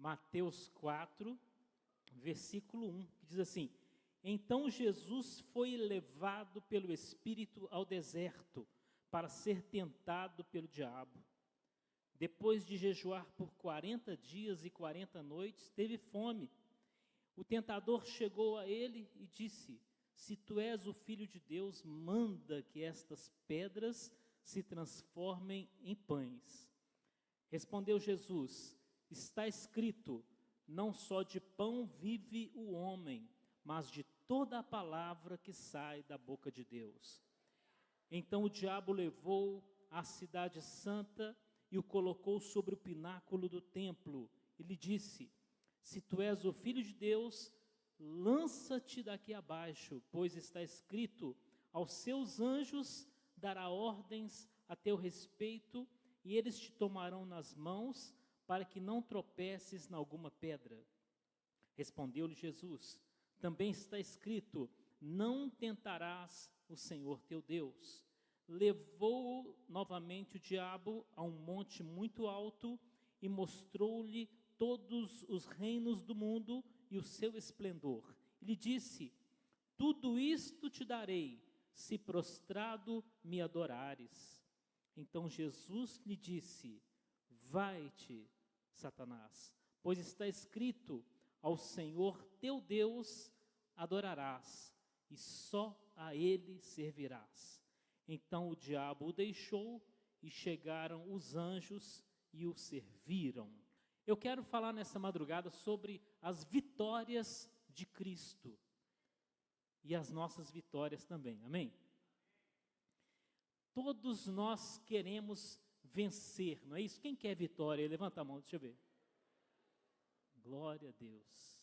Mateus 4, versículo 1, que diz assim: Então Jesus foi levado pelo Espírito ao deserto para ser tentado pelo diabo. Depois de jejuar por 40 dias e 40 noites, teve fome. O tentador chegou a ele e disse: Se tu és o Filho de Deus, manda que estas pedras se transformem em pães. Respondeu Jesus: Está escrito, não só de pão vive o homem, mas de toda a palavra que sai da boca de Deus. Então o diabo levou à cidade santa e o colocou sobre o pináculo do templo e lhe disse: Se tu és o Filho de Deus, lança-te daqui abaixo, pois está escrito, aos seus anjos dará ordens a teu respeito, e eles te tomarão nas mãos, para que não tropeces em alguma pedra. Respondeu-lhe Jesus: Também está escrito, não tentarás o Senhor teu Deus. Levou novamente o diabo a um monte muito alto e mostrou-lhe todos os reinos do mundo e o seu esplendor. Lhe disse: Tudo isto te darei, se prostrado me adorares. Então Jesus lhe disse: Vai-te, Satanás, pois está escrito, ao Senhor teu Deus adorarás, e só a Ele servirás. Então o diabo o deixou, e chegaram os anjos e o serviram. Eu quero falar nessa madrugada sobre as vitórias de Cristo, e as nossas vitórias também, amém? Todos nós queremos vencer, não é isso? Quem quer vitória? Levanta a mão, deixa eu ver. Glória a Deus.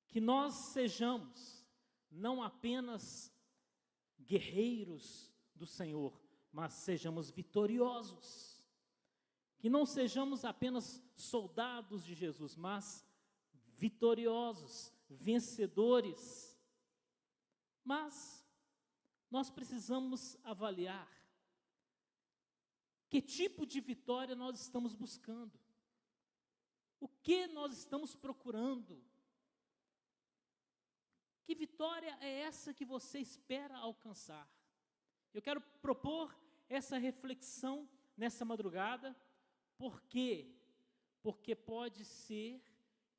Que nós sejamos não apenas guerreiros do Senhor, mas sejamos vitoriosos. Que não sejamos apenas soldados de Jesus, mas vitoriosos, vencedores. Mas nós precisamos avaliar que tipo de vitória nós estamos buscando. O que nós estamos procurando? Que vitória é essa que você espera alcançar? Eu quero propor essa reflexão nessa madrugada. Por quê? Porque pode ser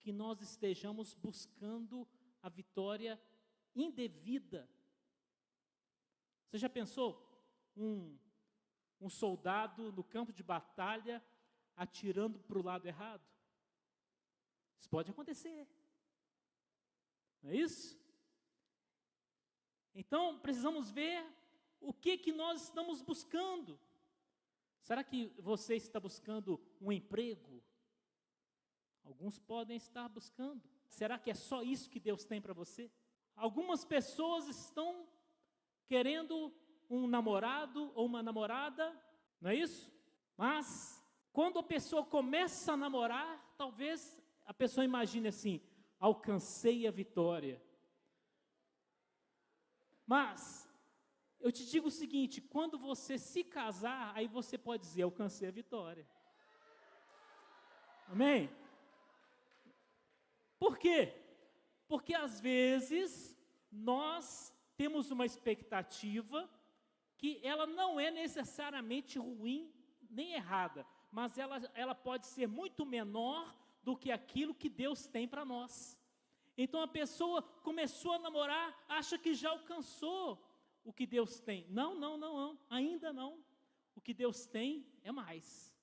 que nós estejamos buscando a vitória indevida. Você já pensou um soldado no campo de batalha atirando para o lado errado? Isso pode acontecer. Não é isso? Então, precisamos ver o que nós estamos buscando. Será que você está buscando um emprego? Alguns podem estar buscando. Será que é só isso que Deus tem para você? Algumas pessoas estão querendo um namorado ou uma namorada, não é isso? Mas, quando a pessoa começa a namorar, talvez a pessoa imagine assim: alcancei a vitória. Mas eu te digo o seguinte: quando você se casar, aí você pode dizer: alcancei a vitória. Amém? Por quê? Porque às vezes nós temos uma expectativa que ela não é necessariamente ruim nem errada, mas ela pode ser muito menor do que aquilo que Deus tem para nós. Então a pessoa começou a namorar, acha que já alcançou o que Deus tem. Não, ainda não. O que Deus tem é mais.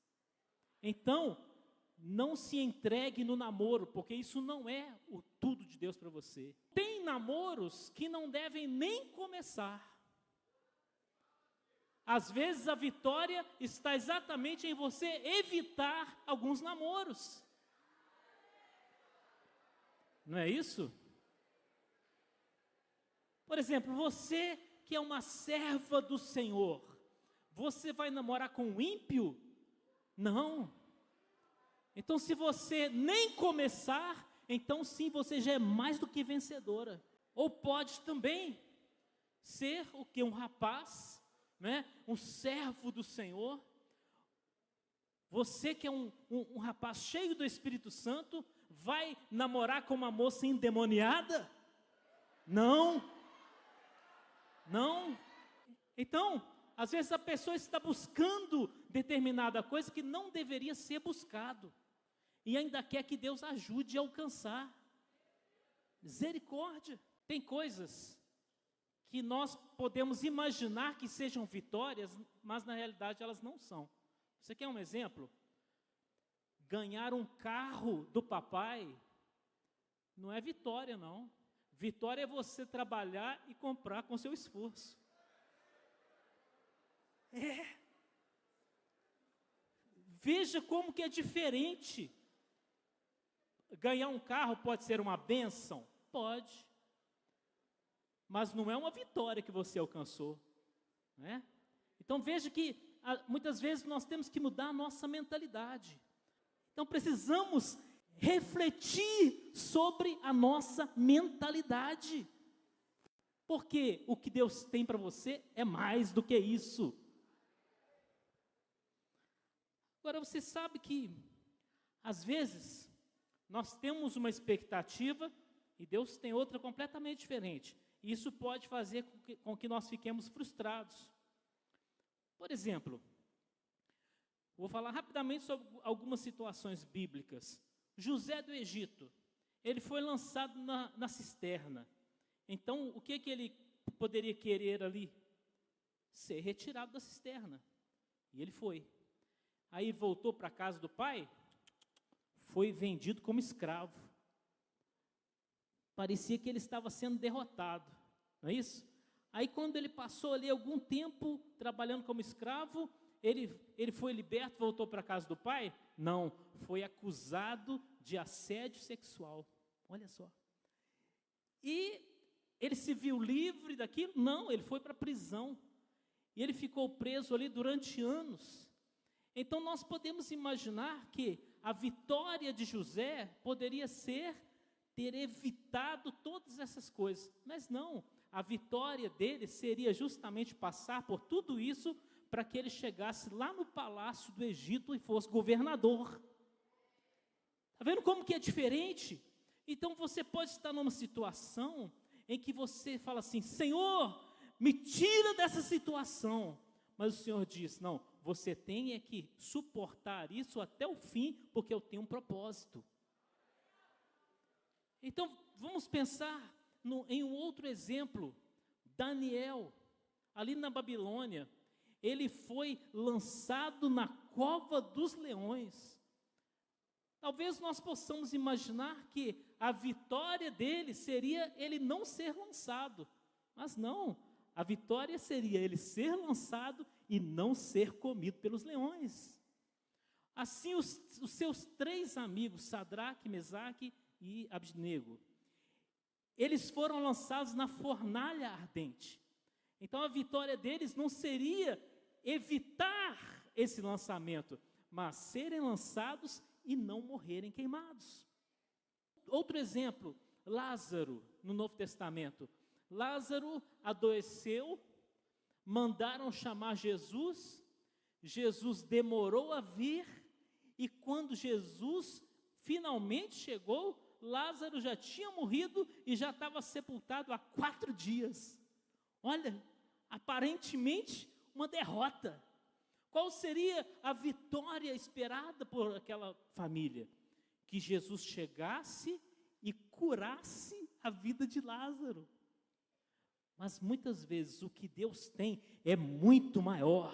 Então, não se entregue no namoro, porque isso não é o tudo de Deus para você. Tem namoros que não devem nem começar. Às vezes a vitória está exatamente em você evitar alguns namoros. Não é isso? Por exemplo, você que é uma serva do Senhor, você vai namorar com um ímpio? Não. Então, se você nem começar, então sim, você já é mais do que vencedora. Ou pode também ser o que? Um rapaz, né? Um servo do Senhor. Você que é um rapaz cheio do Espírito Santo, vai namorar com uma moça endemoniada? Não. Não. Então, às vezes a pessoa está buscando determinada coisa que não deveria ser buscado. E ainda quer que Deus ajude a alcançar. Misericórdia. Tem coisas que nós podemos imaginar que sejam vitórias, mas na realidade elas não são. Você quer um exemplo? Ganhar um carro do papai não é vitória, não. Vitória é você trabalhar e comprar com seu esforço. Veja como que é diferente. Ganhar um carro pode ser uma bênção? Pode. Mas não é uma vitória que você alcançou, né? Então veja que muitas vezes nós temos que mudar a nossa mentalidade. Então precisamos refletir sobre a nossa mentalidade. Porque o que Deus tem para você é mais do que isso. Agora você sabe que, às vezes, nós temos uma expectativa e Deus tem outra completamente diferente. E isso pode fazer com que nós fiquemos frustrados. Por exemplo, vou falar rapidamente sobre algumas situações bíblicas. José do Egito, ele foi lançado na cisterna. Então, o que ele poderia querer ali? Ser retirado da cisterna. E ele foi. Aí voltou para a casa do pai, foi vendido como escravo. Parecia que ele estava sendo derrotado, não é isso? Aí quando ele passou ali algum tempo trabalhando como escravo, ele foi liberto, voltou para a casa do pai? Não, foi acusado de assédio sexual. Olha só. E ele se viu livre daquilo? Não, ele foi para a prisão. E ele ficou preso ali durante anos. Então nós podemos imaginar que a vitória de José poderia ser ter evitado todas essas coisas. Mas não, a vitória dele seria justamente passar por tudo isso para que ele chegasse lá no palácio do Egito e fosse governador. Está vendo como que é diferente? Então você pode estar numa situação em que você fala assim, Senhor, me tira dessa situação. Mas o Senhor diz, não, você tem que suportar isso até o fim, porque eu tenho um propósito. Então, vamos pensar em um outro exemplo. Daniel, ali na Babilônia, ele foi lançado na cova dos leões. Talvez nós possamos imaginar que a vitória dele seria ele não ser lançado. Mas não, a vitória seria ele ser lançado e não ser comido pelos leões. Assim, os seus 3 amigos, Sadraque, Mesaque e Abednego, eles foram lançados na fornalha ardente. Então a vitória deles não seria evitar esse lançamento, mas serem lançados e não morrerem queimados. Outro exemplo, Lázaro, no Novo Testamento. Lázaro adoeceu, mandaram chamar Jesus, Jesus demorou a vir, e quando Jesus finalmente chegou, Lázaro já tinha morrido e já estava sepultado há 4 dias. Olha, aparentemente uma derrota. Qual seria a vitória esperada por aquela família? Que Jesus chegasse e curasse a vida de Lázaro. Mas muitas vezes o que Deus tem é muito maior.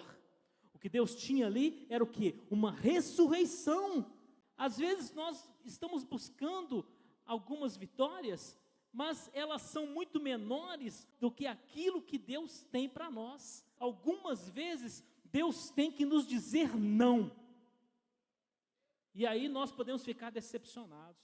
O que Deus tinha ali era o quê? Uma ressurreição. Às vezes nós estamos buscando algumas vitórias, mas elas são muito menores do que aquilo que Deus tem para nós. Algumas vezes Deus tem que nos dizer não. E aí nós podemos ficar decepcionados.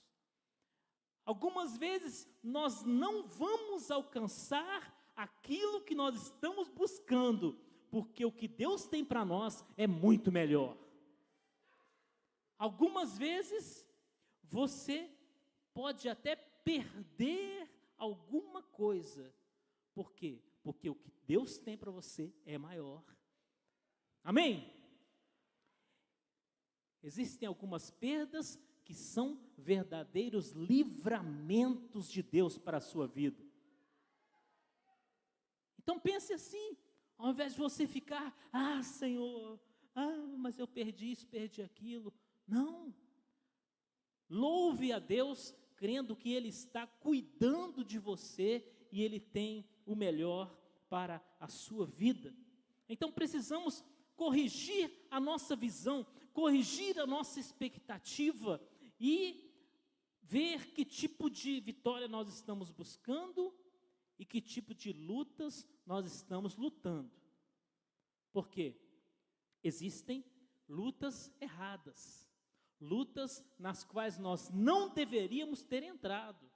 Algumas vezes nós não vamos alcançar aquilo que nós estamos buscando, porque o que Deus tem para nós é muito melhor. Algumas vezes você pode até perder alguma coisa. Por quê? Porque o que Deus tem para você é maior. Amém? Existem algumas perdas que são verdadeiros livramentos de Deus para a sua vida. Então pense assim, ao invés de você ficar, Senhor, mas eu perdi isso, perdi aquilo. Não. Louve a Deus, crendo que Ele está cuidando de você e Ele tem o melhor para a sua vida. Então precisamos corrigir a nossa visão, corrigir a nossa expectativa e ver que tipo de vitória nós estamos buscando e que tipo de lutas nós estamos lutando. Por quê? Existem lutas erradas, lutas nas quais nós não deveríamos ter entrado.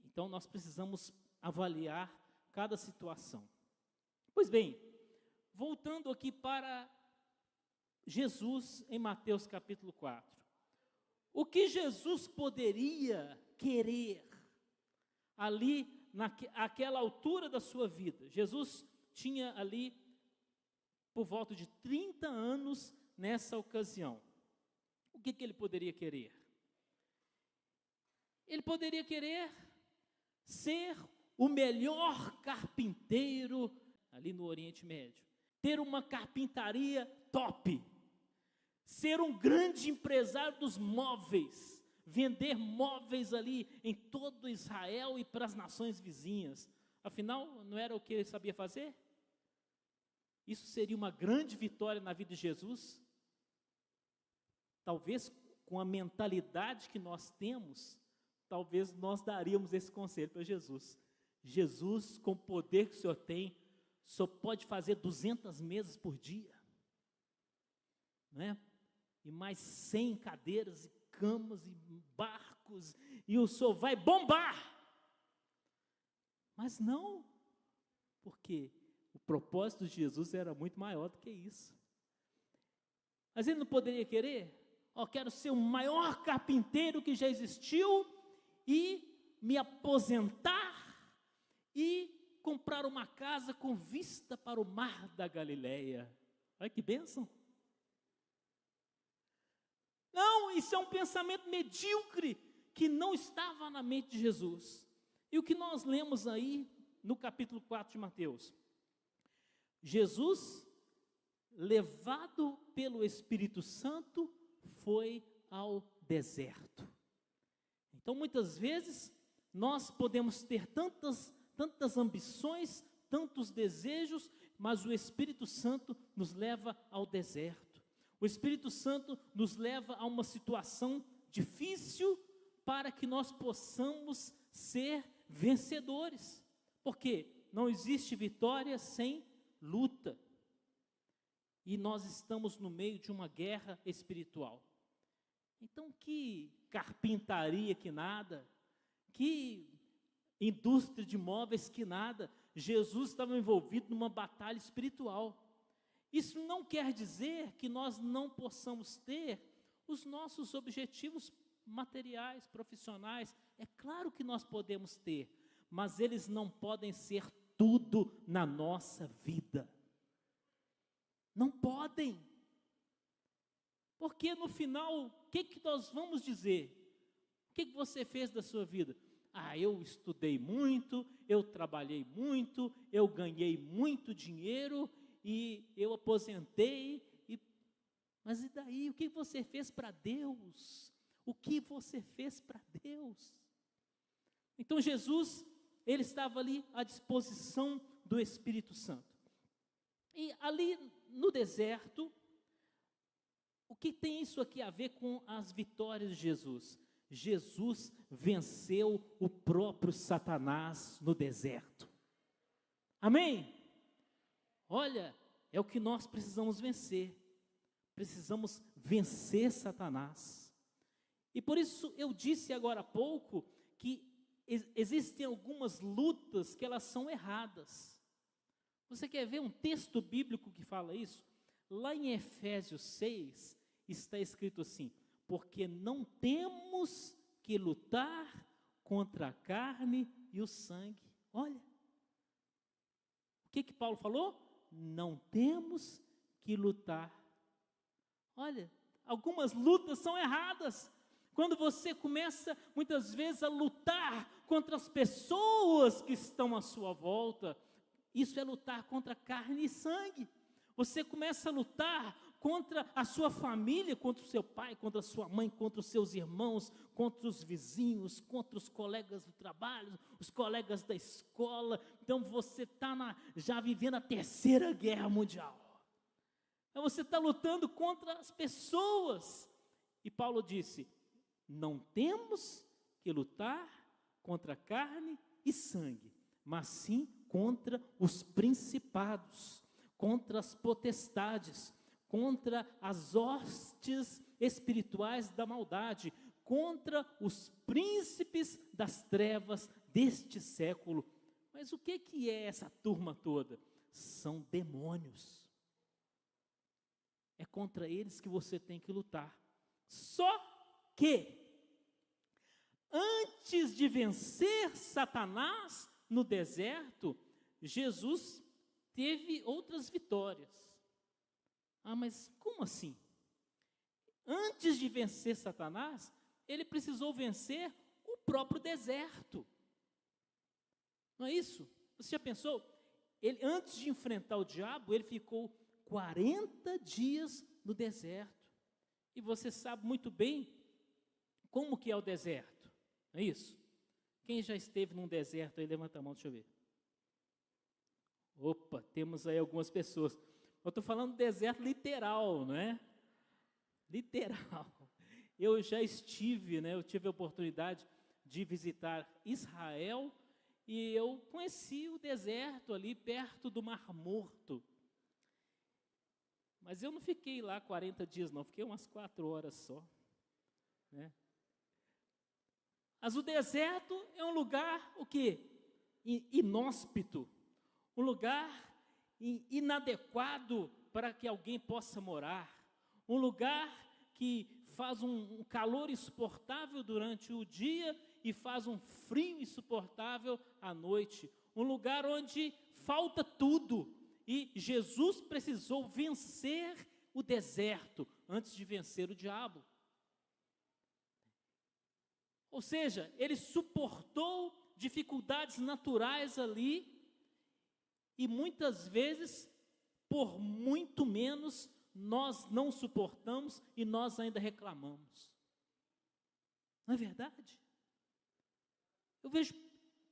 Então nós precisamos avaliar cada situação. Pois bem, voltando aqui para Jesus em Mateus capítulo 4. O que Jesus poderia querer ali naquela altura da sua vida? Jesus tinha ali por volta de 30 anos nessa ocasião. O que ele poderia querer? Ele poderia querer ser o melhor carpinteiro ali no Oriente Médio, ter uma carpintaria top, ser um grande empresário dos móveis, vender móveis ali em todo Israel e para as nações vizinhas. Afinal, não era o que ele sabia fazer? Isso seria uma grande vitória na vida de Jesus? Talvez com a mentalidade que nós temos, talvez nós daríamos esse conselho para Jesus. Jesus, com o poder que o Senhor tem, só pode fazer 200 mesas por dia, né? E mais 100 cadeiras e camas e barcos, e o Senhor vai bombar. Mas não, porque o propósito de Jesus era muito maior do que isso. Mas ele não poderia querer? Quero ser o maior carpinteiro que já existiu e me aposentar e comprar uma casa com vista para o mar da Galileia. Olha que bênção. Não, isso é um pensamento medíocre que não estava na mente de Jesus. E o que nós lemos aí no capítulo 4 de Mateus? Jesus, levado pelo Espírito Santo, foi ao deserto. Então, muitas vezes, nós podemos ter tantas ambições, tantos desejos, mas o Espírito Santo nos leva ao deserto. O Espírito Santo nos leva a uma situação difícil para que nós possamos ser vencedores. Porque não existe vitória sem luta. E nós estamos no meio de uma guerra espiritual. Então, que carpintaria que nada, que indústria de móveis que nada. Jesus estava envolvido numa batalha espiritual. Isso não quer dizer que nós não possamos ter os nossos objetivos materiais, profissionais. É claro que nós podemos ter, mas eles não podem ser tudo na nossa vida. Não podem. Porque no final, o que nós vamos dizer? O que você fez da sua vida? Eu estudei muito, eu trabalhei muito, eu ganhei muito dinheiro e eu aposentei. Mas e daí? O que você fez para Deus? O que você fez para Deus? Então Jesus, ele estava ali à disposição do Espírito Santo. E ali no deserto, o que tem isso aqui a ver com as vitórias de Jesus? Jesus venceu o próprio Satanás no deserto. Amém? Olha, é o que nós precisamos vencer. Precisamos vencer Satanás. E por isso eu disse agora há pouco que existem algumas lutas que elas são erradas. Você quer ver um texto bíblico que fala isso? Lá em Efésios 6 está escrito assim: porque não temos que lutar contra a carne e o sangue. Olha, o que Paulo falou? Não temos que lutar. Olha, algumas lutas são erradas. Quando você começa, muitas vezes, a lutar contra as pessoas que estão à sua volta, isso é lutar contra carne e sangue. Você começa a lutar contra a sua família, contra o seu pai, contra a sua mãe, contra os seus irmãos, contra os vizinhos, contra os colegas do trabalho, os colegas da escola. Então você está já vivendo a terceira guerra mundial. Então você está lutando contra as pessoas. E Paulo disse, não temos que lutar contra carne e sangue, mas sim contra os principados, contra as potestades, contra as hostes espirituais da maldade, contra os príncipes das trevas deste século. Mas o que é essa turma toda? São demônios. É contra eles que você tem que lutar. Só que, antes de vencer Satanás no deserto, Jesus teve outras vitórias. Mas como assim? Antes de vencer Satanás, ele precisou vencer o próprio deserto. Não é isso? Você já pensou? Ele, antes de enfrentar o diabo, ele ficou 40 dias no deserto. E você sabe muito bem como que é o deserto, não é isso? Quem já esteve num deserto aí, levanta a mão, deixa eu ver. Opa, temos aí algumas pessoas. Eu estou falando do deserto literal, não é? Literal. Eu já estive, né? Eu tive a oportunidade de visitar Israel e eu conheci o deserto ali perto do Mar Morto. Mas eu não fiquei lá 40 dias não, fiquei umas 4 horas só, né? Mas o deserto é um lugar, o quê? Inóspito, um lugar inadequado para que alguém possa morar, um lugar que faz um calor insuportável durante o dia e faz um frio insuportável à noite, um lugar onde falta tudo. E Jesus precisou vencer o deserto antes de vencer o diabo. Ou seja, ele suportou dificuldades naturais ali e muitas vezes, por muito menos, nós não suportamos e nós ainda reclamamos. Não é verdade? Eu vejo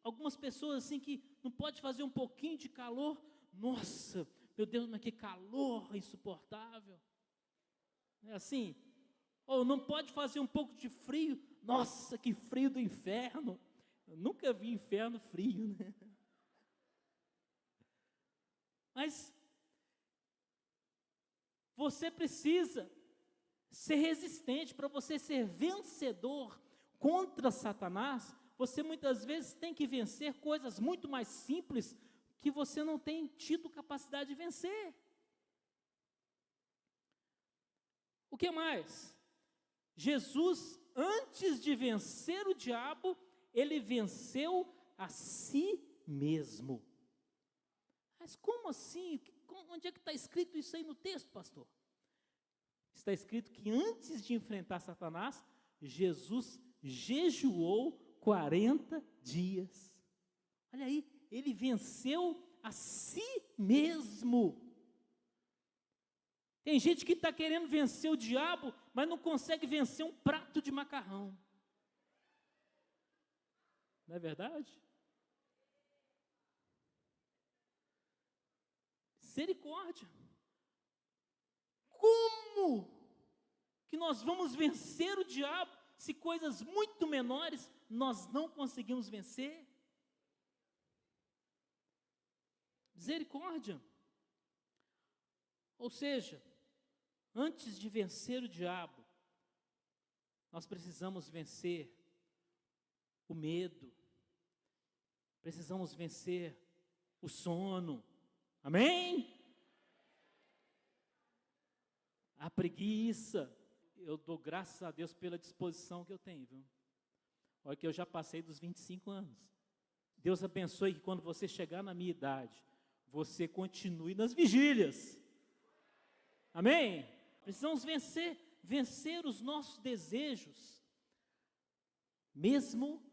algumas pessoas assim que não pode fazer um pouquinho de calor. Nossa, meu Deus, mas que calor insuportável. É assim? Ou não pode fazer um pouco de frio. Nossa, que frio do inferno. Eu nunca vi inferno frio, né? Mas você precisa ser resistente. Para você ser vencedor contra Satanás, você muitas vezes tem que vencer coisas muito mais simples que você não tem tido capacidade de vencer. O que mais? Jesus, antes de vencer o diabo, ele venceu a si mesmo. Mas como assim? Onde é que está escrito isso aí no texto, pastor? Está escrito que antes de enfrentar Satanás, Jesus jejuou 40 dias. Olha aí, ele venceu a si mesmo. Tem gente que está querendo vencer o diabo, mas não consegue vencer um prato de macarrão. Não é verdade? Misericórdia. Como que nós vamos vencer o diabo se coisas muito menores nós não conseguimos vencer? Misericórdia. Ou seja, antes de vencer o diabo, nós precisamos vencer o medo, precisamos vencer o sono, amém? A preguiça. Eu dou graças a Deus pela disposição que eu tenho, viu? Olha que eu já passei dos 25 anos. Deus abençoe que quando você chegar na minha idade, você continue nas vigílias. Amém? Precisamos vencer os nossos desejos, mesmo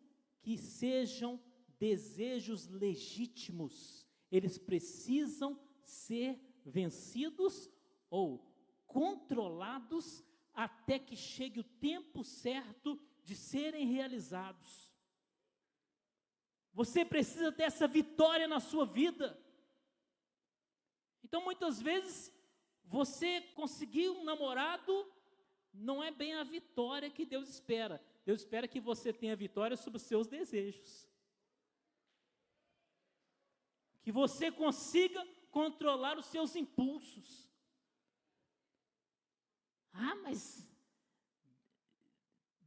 que sejam desejos legítimos, eles precisam ser vencidos ou controlados até que chegue o tempo certo de serem realizados. Você precisa dessa vitória na sua vida. Então, muitas vezes, você conseguir um namorado não é bem a vitória que Deus espera. Deus espera que você tenha vitória sobre os seus desejos. Que você consiga controlar os seus impulsos. Ah, mas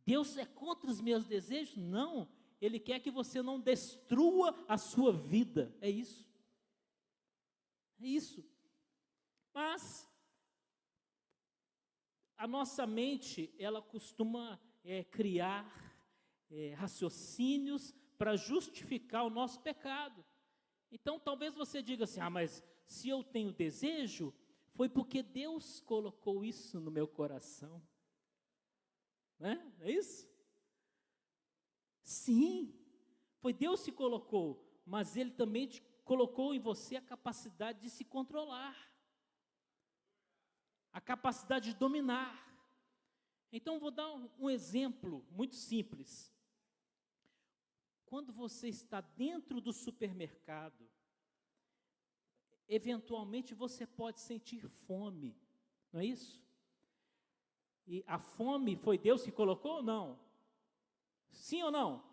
Deus é contra os meus desejos? Não, Ele quer que você não destrua a sua vida, é isso. É isso. Mas a nossa mente, ela costuma criar raciocínios para justificar o nosso pecado. Então, talvez você diga assim, mas se eu tenho desejo, foi porque Deus colocou isso no meu coração. Né? É isso? Sim, foi Deus que colocou, mas Ele também colocou em você a capacidade de se controlar, a capacidade de dominar. Então, vou dar um exemplo muito simples. Quando você está dentro do supermercado, eventualmente você pode sentir fome, não é isso? E a fome foi Deus que colocou ou não? Sim ou não?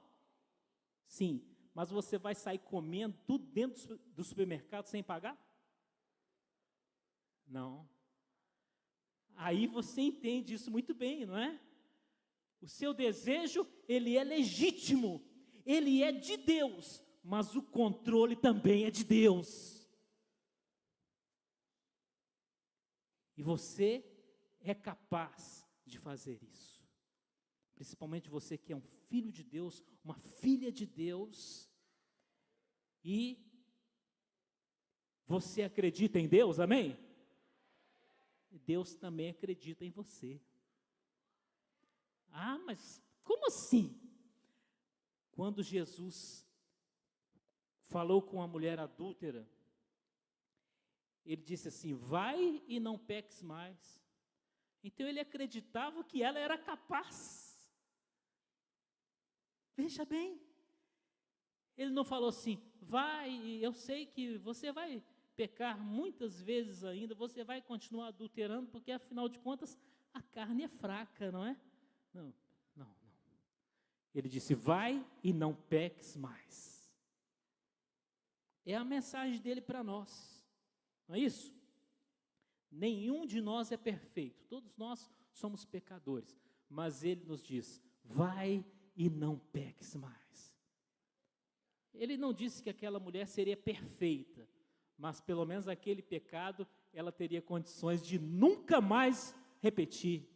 Sim, mas você vai sair comendo tudo dentro do supermercado sem pagar? Não. Aí você entende isso muito bem, não é? O seu desejo, ele é legítimo, ele é de Deus, mas o controle também é de Deus. E você é capaz de fazer isso. Principalmente você que é um filho de Deus, uma filha de Deus, e você acredita em Deus, amém? Deus também acredita em você. Ah, mas como assim? Quando Jesus falou com a mulher adúltera, Ele disse assim, vai e não peques mais. Então ele acreditava que ela era capaz. Veja bem, ele não falou assim, vai, eu sei que você vai pecar muitas vezes ainda, você vai continuar adulterando, porque afinal de contas, a carne é fraca, não é? Não. Ele disse, vai e não peques mais. É a mensagem dele para nós, não é isso? Nenhum de nós é perfeito, todos nós somos pecadores, mas ele nos diz, vai e não peques mais. Ele não disse que aquela mulher seria perfeita, mas pelo menos aquele pecado, ela teria condições de nunca mais repetir.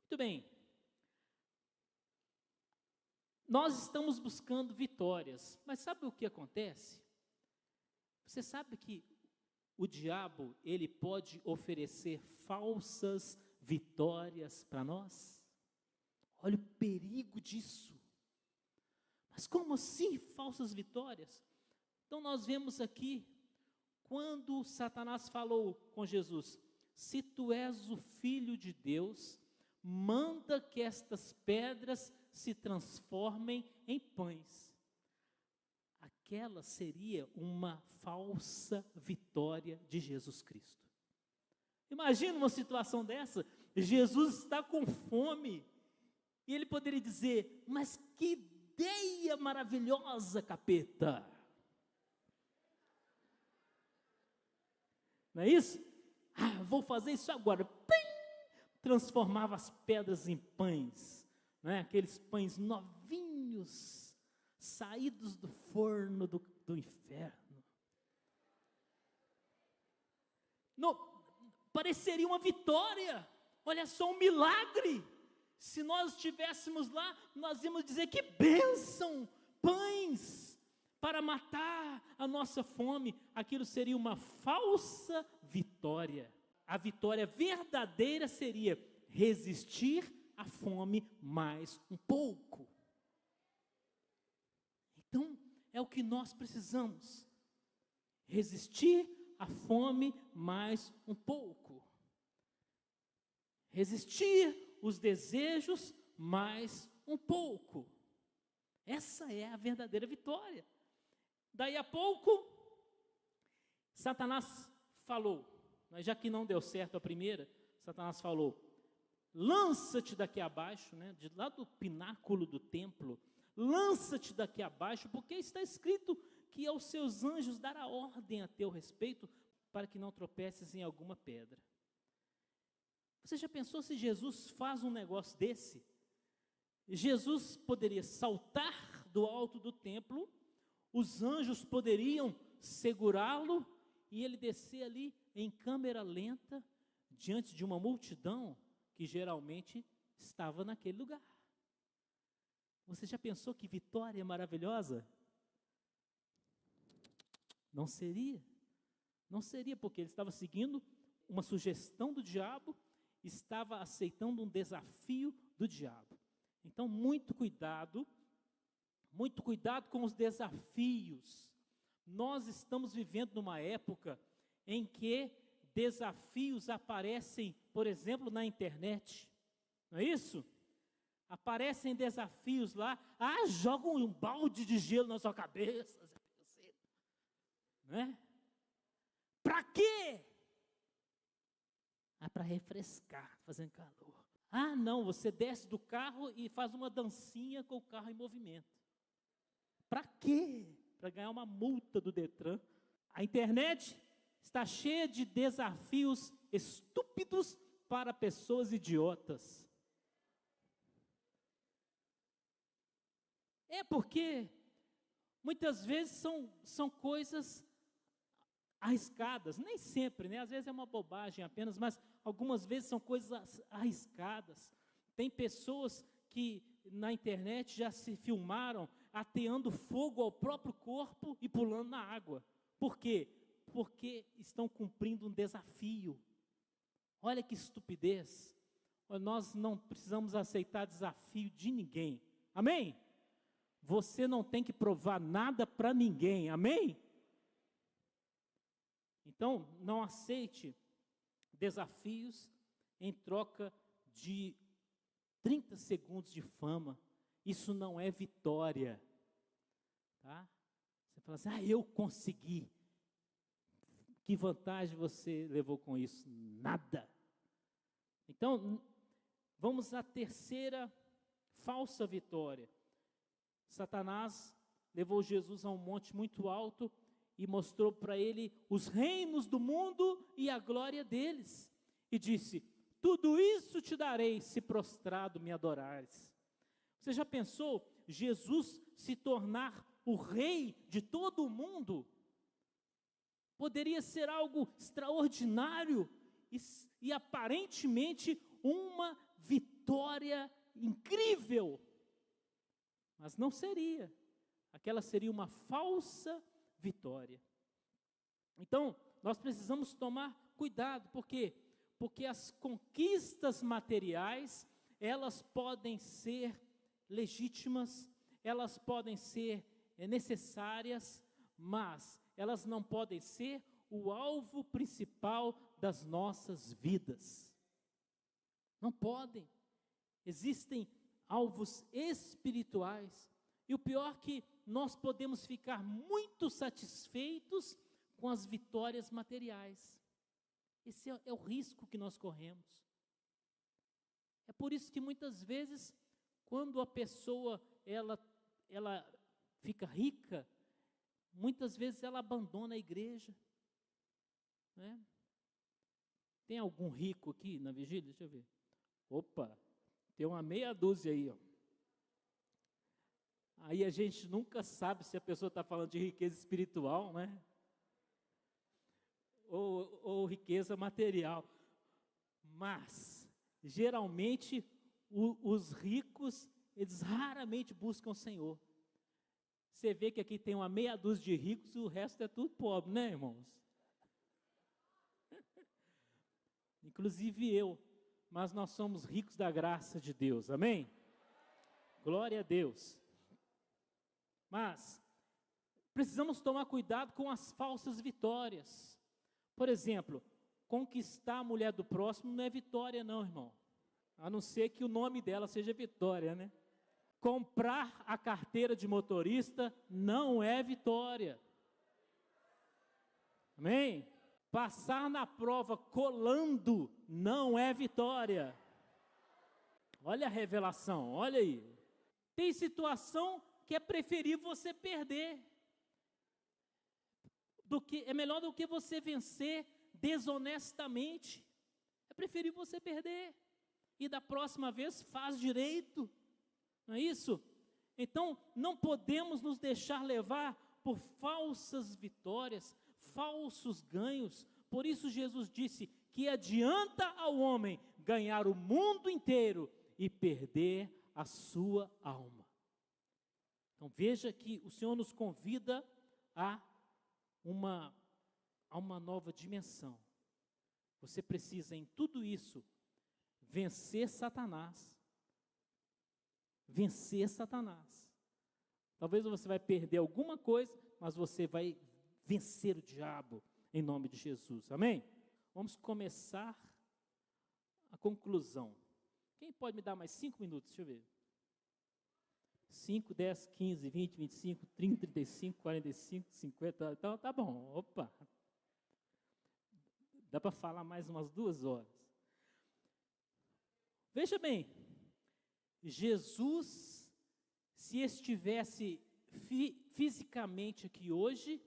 Muito bem. Nós estamos buscando vitórias, mas sabe o que acontece? Você sabe que o diabo, ele pode oferecer falsas vitórias para nós? Olha o perigo disso. Mas como assim falsas vitórias? Então nós vemos aqui, quando Satanás falou com Jesus, se tu és o Filho de Deus, manda que estas pedras se transformem em pães. Aquela seria uma falsa vitória de Jesus Cristo. Imagina uma situação dessa, Jesus está com fome, e ele poderia dizer, mas que ideia maravilhosa, capeta. Não é isso? Vou fazer isso agora. Pim! Transformava as pedras em pães, né? Aqueles pães novinhos, saídos do forno do inferno. Não, pareceria uma vitória. Olha só, um milagre. Se nós estivéssemos lá, nós íamos dizer que bênção, pães. para matar a nossa fome, aquilo seria uma falsa vitória. A vitória verdadeira seria resistir à fome mais um pouco. Então, é o que nós precisamos. Resistir à fome mais um pouco. Resistir os desejos mais um pouco. Essa é a verdadeira vitória. Daí a pouco, Satanás falou, mas já que não deu certo a primeira, Satanás falou: lança-te daqui abaixo, né, de lá do pináculo do templo, lança-te daqui abaixo, porque está escrito que aos seus anjos dará ordem a teu respeito, para que não tropeces em alguma pedra. Você já pensou se Jesus faz um negócio desse? Jesus poderia saltar do alto do templo, os anjos poderiam segurá-lo e ele descer ali em câmera lenta, diante de uma multidão que geralmente estava naquele lugar. Você já pensou que vitória maravilhosa? Não seria. Não seria, porque ele estava seguindo uma sugestão do diabo, estava aceitando um desafio do diabo. Então, muito cuidado com os desafios. Nós estamos vivendo numa época em que desafios aparecem, por exemplo, na internet. Não é isso? Aparecem desafios lá, jogam um balde de gelo na sua cabeça. Não é? Para quê? Para refrescar, fazendo calor. Não, você desce do carro e faz uma dancinha com o carro em movimento. Para quê? Para ganhar uma multa do Detran. A internet está cheia de desafios estúpidos para pessoas idiotas. É porque muitas vezes são coisas arriscadas, nem sempre, né? Às vezes é uma bobagem apenas, mas algumas vezes são coisas arriscadas. Tem pessoas que na internet já se filmaram ateando fogo ao próprio corpo e pulando na água. Por quê? Porque estão cumprindo um desafio. Olha que estupidez. Nós não precisamos aceitar desafio de ninguém. Amém? Você não tem que provar nada para ninguém. Amém? Então, não aceite desafios em troca de 30 segundos de fama. Isso não é vitória. Tá? Você fala assim, eu consegui. Que vantagem você levou com isso? Nada. Então, vamos à terceira falsa vitória. Satanás levou Jesus a um monte muito alto e mostrou para ele os reinos do mundo e a glória deles. E disse, tudo isso te darei se prostrado me adorares. Você já pensou Jesus se tornar o rei de todo o mundo? Poderia ser algo extraordinário e aparentemente uma vitória incrível. Mas não seria. Aquela seria uma falsa vitória. Então, nós precisamos tomar cuidado. Por quê? Porque as conquistas materiais, elas podem ser legítimas, elas podem ser necessárias, mas elas não podem ser o alvo principal das nossas vidas. Não podem. Existem alvos espirituais. E o pior que nós podemos ficar muito satisfeitos com as vitórias materiais. Esse é o risco que nós corremos. É por isso que muitas vezes, quando a pessoa ela fica rica, muitas vezes ela abandona a igreja. Né? Tem algum rico aqui na vigília? Deixa eu ver. Opa, tem uma meia dúzia aí, ó. Aí a gente nunca sabe se a pessoa está falando de riqueza espiritual, né? Ou riqueza material. Mas, geralmente, os ricos, eles raramente buscam o Senhor. Você vê que aqui tem uma meia dúzia de ricos e o resto é tudo pobre, né, irmãos? Inclusive eu, mas nós somos ricos da graça de Deus, amém? Glória a Deus. Mas precisamos tomar cuidado com as falsas vitórias. Por exemplo, conquistar a mulher do próximo não é vitória não, irmão. A não ser que o nome dela seja Vitória, né? Comprar a carteira de motorista não é vitória. Amém? Passar na prova colando não é vitória. Olha a revelação, olha aí. Tem situação que é preferível você perder. É melhor do que você vencer desonestamente. É preferível você perder. E da próxima vez faz direito. Não é isso? Então, não podemos nos deixar levar por falsas vitórias, falsos ganhos. Por isso Jesus disse que adianta ao homem ganhar o mundo inteiro e perder a sua alma. Então veja que o Senhor nos convida a uma nova dimensão. Você precisa em tudo isso vencer Satanás. Vencer Satanás. Talvez você vai perder alguma coisa, mas você vai vencer o diabo em nome de Jesus, amém? Vamos começar a conclusão. Quem pode me dar mais 5 minutos? Deixa eu ver. 5, 10, 15, 20, 25, 30, 35, 45, 50, então tá bom, opa. Dá para falar mais umas 2 horas. Veja bem, Jesus, se estivesse fisicamente aqui hoje,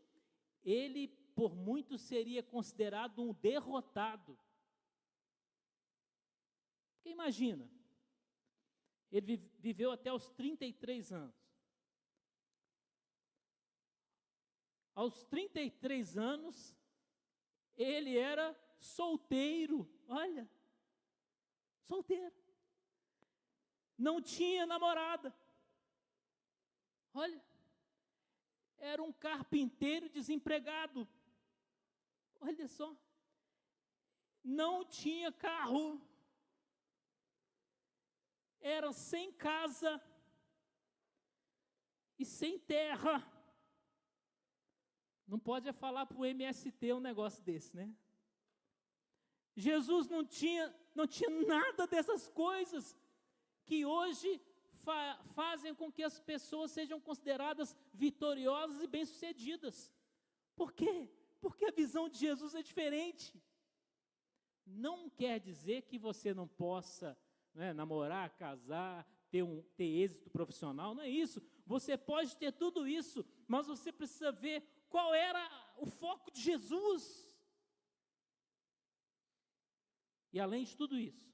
ele por muitos seria considerado um derrotado. Porque imagina, ele viveu até os 33 anos. Aos 33 anos, ele era solteiro, olha, solteiro. Não tinha namorada. Olha, era um carpinteiro desempregado. Olha só, não tinha carro. Era sem casa e sem terra. Não pode falar para o MST um negócio desse, né? Jesus não tinha nada dessas coisas que hoje fazem com que as pessoas sejam consideradas vitoriosas e bem-sucedidas. Por quê? Porque a visão de Jesus é diferente. Não quer dizer que você não possa, né, namorar, casar, ter êxito profissional, não é isso. Você pode ter tudo isso, mas você precisa ver qual era o foco de Jesus. E além de tudo isso,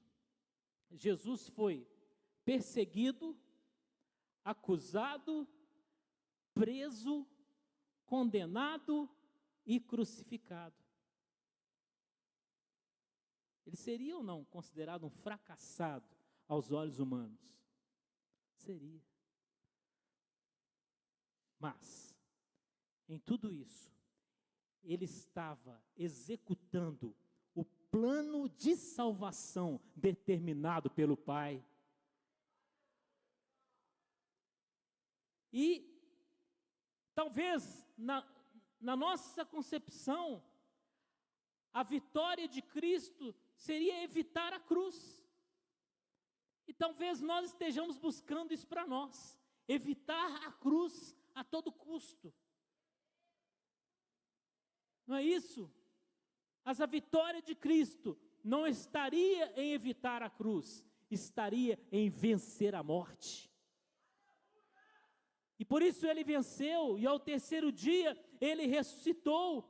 Jesus foi perseguido, acusado, preso, condenado e crucificado. Ele seria ou não considerado um fracassado aos olhos humanos? Seria. Mas, em tudo isso, ele estava executando o plano de salvação determinado pelo Pai. E talvez na nossa concepção, a vitória de Cristo seria evitar a cruz. E talvez nós estejamos buscando isso para nós, evitar a cruz a todo custo. Não é isso? Mas a vitória de Cristo não estaria em evitar a cruz, estaria em vencer a morte. E por isso ele venceu, e ao terceiro dia ele ressuscitou.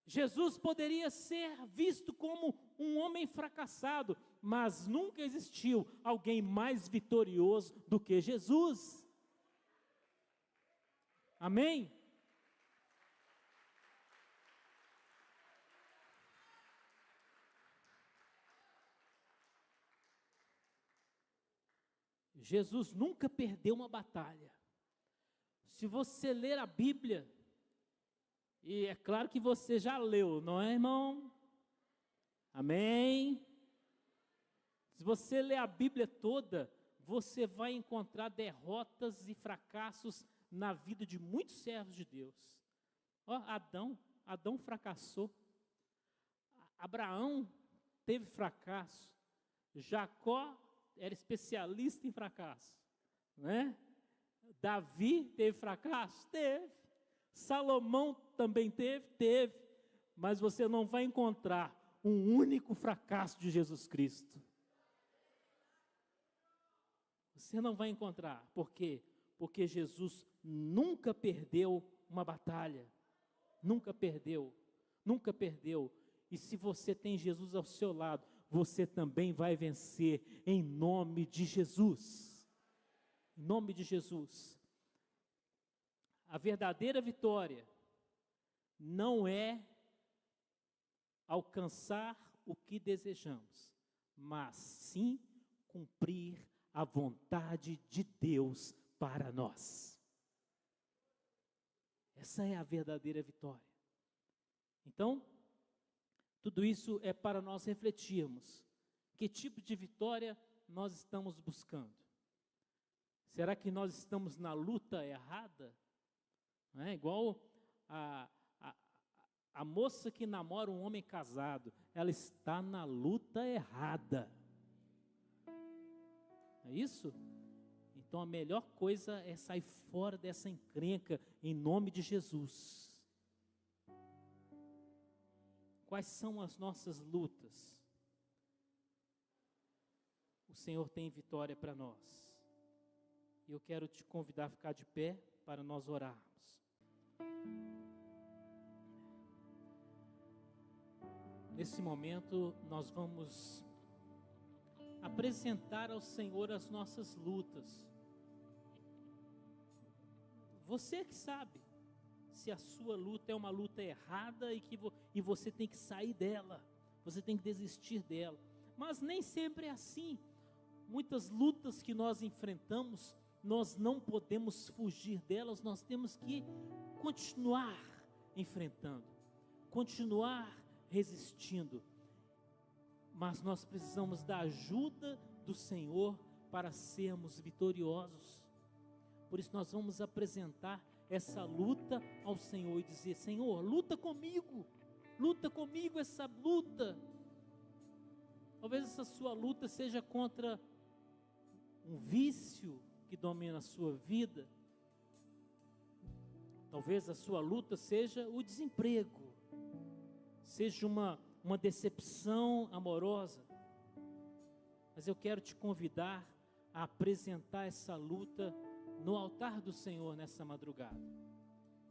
Jesus poderia ser visto como um homem fracassado, mas nunca existiu alguém mais vitorioso do que Jesus. Amém? Jesus nunca perdeu uma batalha. Se você ler a Bíblia, e é claro que você já leu, não é, irmão? Amém? Se você ler a Bíblia toda, você vai encontrar derrotas e fracassos na vida de muitos servos de Deus. Ó, Adão fracassou. Abraão teve fracasso. Jacó era especialista em fracasso, né? Davi teve fracasso? Teve. Salomão também teve. Mas você não vai encontrar um único fracasso de Jesus Cristo. Você não vai encontrar. Por quê? Porque Jesus nunca perdeu uma batalha. Nunca perdeu. Nunca perdeu. E se você tem Jesus ao seu lado, você também vai vencer em nome de Jesus. Em nome de Jesus. A verdadeira vitória não é alcançar o que desejamos, mas sim cumprir a vontade de Deus para nós. Essa é a verdadeira vitória. Então, tudo isso é para nós refletirmos. Que tipo de vitória nós estamos buscando? Será que nós estamos na luta errada? Não é igual a moça que namora um homem casado, ela está na luta errada. É isso? Então a melhor coisa é sair fora dessa encrenca em nome de Jesus. Quais são as nossas lutas? O Senhor tem vitória para nós. E eu quero te convidar a ficar de pé para nós orarmos. Nesse momento, nós vamos apresentar ao Senhor as nossas lutas. Você que sabe se a sua luta é uma luta errada e você tem que sair dela, você tem que desistir dela. Mas nem sempre é assim. Muitas lutas que nós enfrentamos, nós não podemos fugir delas, nós temos que continuar enfrentando, continuar resistindo. Mas nós precisamos da ajuda do Senhor para sermos vitoriosos. Por isso nós vamos apresentar essa luta ao Senhor e dizer: Senhor, luta comigo essa luta. Talvez essa sua luta seja contra um vício que domina a sua vida. Talvez a sua luta seja o desemprego, seja uma decepção amorosa. Mas eu quero te convidar a apresentar essa luta no altar do Senhor nessa madrugada.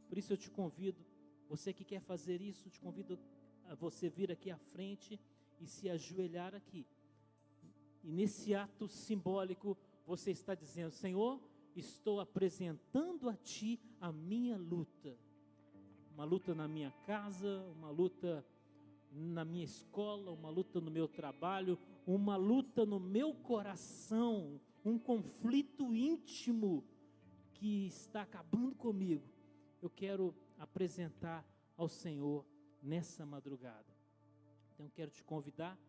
Por isso eu te convido, você que quer fazer isso, te convido a você vir aqui à frente e se ajoelhar aqui. E nesse ato simbólico, você está dizendo: Senhor, estou apresentando a Ti a minha luta. Uma luta na minha casa, uma luta na minha escola, uma luta no meu trabalho, uma luta no meu coração, um conflito íntimo que está acabando comigo. Eu quero apresentar ao Senhor nessa madrugada. Então eu quero te convidar,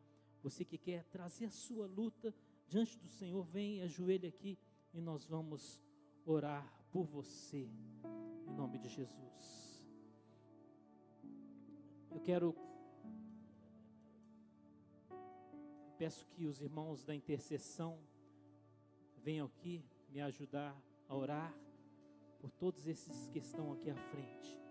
você que quer trazer a sua luta diante do Senhor, vem e ajoelhe aqui e nós vamos orar por você, em nome de Jesus. Peço que os irmãos da intercessão venham aqui me ajudar a orar por todos esses que estão aqui à frente.